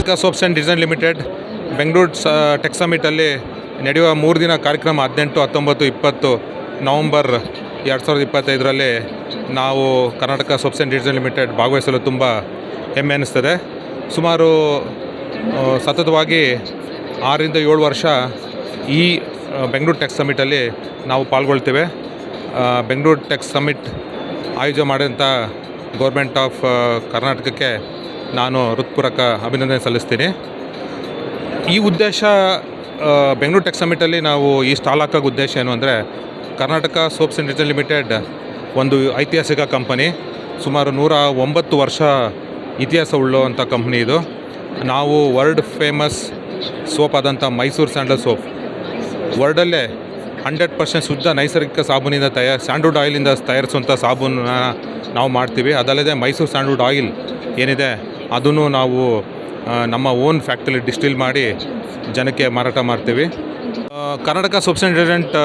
Karnataka soaps and design limited Bengaluru tech ಸಮಿಟಲ್ಲಿ ನಡೆಯುವ 3 ದಿನ ಕಾರ್ಯಕ್ರಮ 18, 19, 20 ನವಂಬರ್ 2025ರಲ್ಲಿ ನಾವು Karnataka soaps and design limited ಭಾಗವಹಿಸಲು ತುಂಬ ಹೆಮ್ಮೆ ಅನ್ನಿಸ್ತದೆ. ಸುಮಾರು ಸತತವಾಗಿ 6ರಿಂದ 7 ವರ್ಷ ಈ ಬೆಂಗಳೂರು ಟೆಕ್ ಸಮಿಟಲ್ಲಿ ನಾವು ಪಾಲ್ಗೊಳ್ತೇವೆ. ಬೆಂಗಳೂರು ಟೆಕ್ ಸಮಿಟ್ ಆಯೋಜನೆ ಮಾಡಿದಂಥ ಗೌರ್ಮೆಂಟ್ ಆಫ್ ಕರ್ನಾಟಕಕ್ಕೆ ನಾನು ಹೃತ್ಪೂರ್ವಕ ಅಭಿನಂದನೆ ಸಲ್ಲಿಸ್ತೀನಿ. ಈ ಉದ್ದೇಶ ಬೆಂಗಳೂರು ಟೆಕ್ ಸಮಿಟಲ್ಲಿ ನಾವು ಈ ಸ್ಟಾಲ್ ಹಾಕೋಕ್ಕೆ ಉದ್ದೇಶ ಏನು ಅಂದರೆ, Karnataka soaps and design limited ಒಂದು ಐತಿಹಾಸಿಕ ಕಂಪನಿ. ಸುಮಾರು 109 ವರ್ಷ ಇತಿಹಾಸ ಉಳ್ಳುವಂಥ ಕಂಪ್ನಿ ಇದು. ನಾವು ವರ್ಲ್ಡ್ ಫೇಮಸ್ ಸೋಪ್ ಆದಂಥ ಮೈಸೂರು ಸ್ಯಾಂಡಲ್ ಸೋಪ್, ವರ್ಲ್ಡಲ್ಲೇ 100% ಶುದ್ಧ ನೈಸರ್ಗಿಕ ಸಾಬೂನಿಂದ ಸ್ಯಾಂಡ್ವುಡ್ ಆಯಿಲಿಂದ ತಯಾರಿಸುವಂಥ ಸಾಬೂನನ್ನ ನಾವು ಮಾಡ್ತೀವಿ. ಅದಲ್ಲದೆ ಮೈಸೂರು ಸ್ಯಾಂಡ್ವುಡ್ ಆಯಿಲ್ ಏನಿದೆ ಅದನ್ನು ನಾವು ನಮ್ಮ ಓನ್ ಫ್ಯಾಕ್ಟ್ರಿಲಿ ಡಿಸ್ಟಿಲ್ ಮಾಡಿ ಜನಕ್ಕೆ ಮಾರಾಟ ಮಾಡ್ತೀವಿ. ಕರ್ನಾಟಕ ಸೋಪ್ಸ್ ಆ್ಯಂಡ್ ಡಿಟರ್ಜೆಂಟ್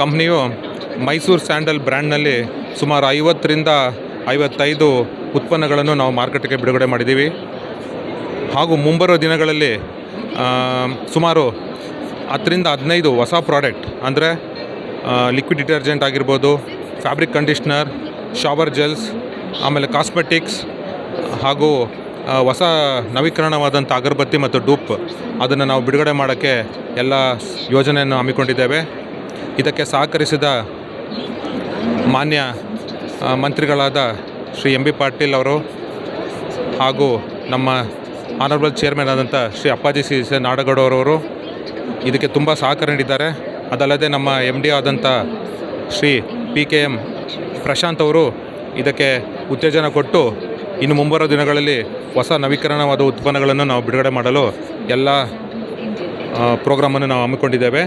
ಕಂಪ್ನಿಯು ಮೈಸೂರು ಸ್ಯಾಂಡಲ್ ಬ್ರ್ಯಾಂಡ್ನಲ್ಲಿ ಸುಮಾರು 50ರಿಂದ 55 ಉತ್ಪನ್ನಗಳನ್ನು ನಾವು ಮಾರ್ಕೆಟ್ಗೆ ಬಿಡುಗಡೆ ಮಾಡಿದ್ದೀವಿ. ಹಾಗೂ ಮುಂಬರುವ ದಿನಗಳಲ್ಲಿ ಸುಮಾರು 10ರಿಂದ 15 ಹೊಸ ಪ್ರಾಡಕ್ಟ್ ಅಂದರೆ ಲಿಕ್ವಿಡ್ ಡಿಟರ್ಜೆಂಟ್ ಆಗಿರ್ಬೋದು, ಫ್ಯಾಬ್ರಿಕ್ ಕಂಡೀಷ್ನರ್, ಶವರ್ ಜೆಲ್ಸ್, ಆಮೇಲೆ ಕಾಸ್ಮೆಟಿಕ್ಸ್ ಹಾಗೂ ಹೊಸ ನವೀಕರಣವಾದಂಥ ಅಗರಬತ್ತಿ ಮತ್ತು ಡೂಪ್ ಅದನ್ನು ನಾವು ಬಿಡುಗಡೆ ಮಾಡೋಕ್ಕೆ ಎಲ್ಲ ಯೋಜನೆಯನ್ನು ಹಮ್ಮಿಕೊಂಡಿದ್ದೇವೆ. ಇದಕ್ಕೆ ಸಹಕರಿಸಿದ ಮಾನ್ಯ ಮಂತ್ರಿಗಳಾದ ಶ್ರೀ ಎಂ ಬಿ ಪಾಟೀಲ್ ಅವರು ಹಾಗೂ ನಮ್ಮ ಆನರಬಲ್ ಚೇರ್ಮನ್ ಆದಂಥ ಶ್ರೀ ಅಪ್ಪಾಜಿ ಸಿ ನಾಡಗೌಡರವರು ಇದಕ್ಕೆ ತುಂಬ ಸಹಕಾರ ನೀಡಿದ್ದಾರೆ. ಅದಲ್ಲದೆ ನಮ್ಮ ಎಮ್ ಡಿ ಆದಂಥ ಶ್ರೀ PKM ಪ್ರಶಾಂತ್ ಅವರು ಇದಕ್ಕೆ ಉತ್ತೇಜನ ಕೊಟ್ಟು ಇನ್ನು ಮುಂಬರುವ ದಿನಗಳಲ್ಲಿ ಹೊಸ ನವೀಕರಣವಾದ ಉತ್ಪನ್ನಗಳನ್ನು ನಾವು ಬಿಡುಗಡೆ ಮಾಡಲು ಎಲ್ಲ ಪ್ರೋಗ್ರಾಮನ್ನು ನಾವು ಹಮ್ಮಿಕೊಂಡಿದ್ದೇವೆ.